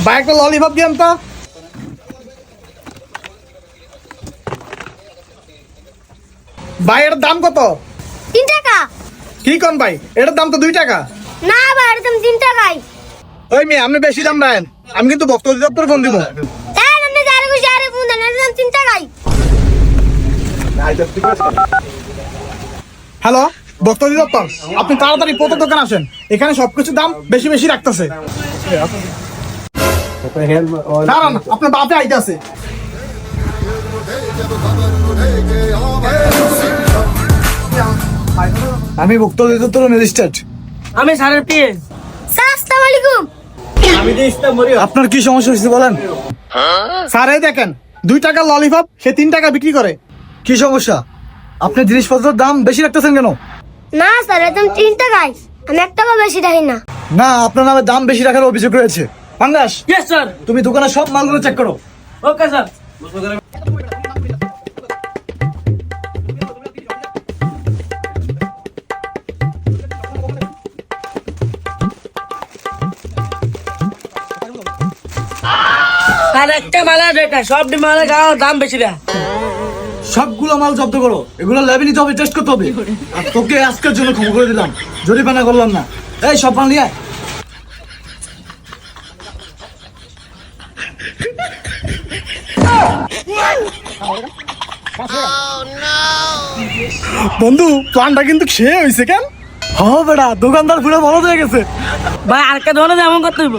ভাই একটা ললিপপ দিন তো। ভাই এটার দাম কত? 3 টাকা। কি কোন ভাই, এটার দাম তো 2 টাকা। না ভাই, এর দাম 3 টাকাই। ওই মেয়ে, আপনি বেশি দাম নেন, আমি কিন্তু ভক্ত অধিদপ্তর ফোন দিব। তাই আপনি যারে খুশি আরে ফোন দেন, এর দাম 3 টাকাই। হ্যালো, ভক্ত অধিদপ্তর, আপনি তাড়াতাড়ি প্রথম দোকান আসেন, এখানে সবকিছু দাম বেশি বেশি রাখতেছে। দাঁড়ান, আপনার বাপে আইতে আছে। আমি ভক্ত অধিদপ্তর ম্যাজিস্ট্রেট। আমি স্যারের পিএ। স্যার আসসালামু আলাইকুম। আপনার কি সমস্যা হয়েছে বলেন। স্যার এই দেখেন, 2 টাকা ললিপপ সে 3 টাকা বিক্রি করে। কি সমস্যা? আপনি জিনিসপত্রের দাম বেশি রাখতেছেন কেন? না স্যার, এর দাম 3 টাকাই, আমি 1 টাকা বেশি রাখি না। না, আপনার নামে দাম বেশি রাখার অভিযোগ রয়েছে। পাঙ্গাস, ইয়েস স্যার। তুমি দোকানের সব মালগুলো চেক করো। Okay sir. আর একটা মালের রেট সব মালের দাম বেশি দেয়। সবগুলো মাল জব্দ করো, এগুলো ল্যাবে নিতে হবে, টেস্ট করতে হবে। আর তোকে আজকের জন্য ক্ষমা করে দিলাম, জরিমানা করলাম না। এই সব মাল নিয়ে আয়। বন্ধু, প্ল্যানটা কিন্তু সে হয়েছে কেন? হ বেটা, দোকানদার পুরো বড় হয়ে গেছে। ভাই আরেকটা ধরনের এমন করতে হইব।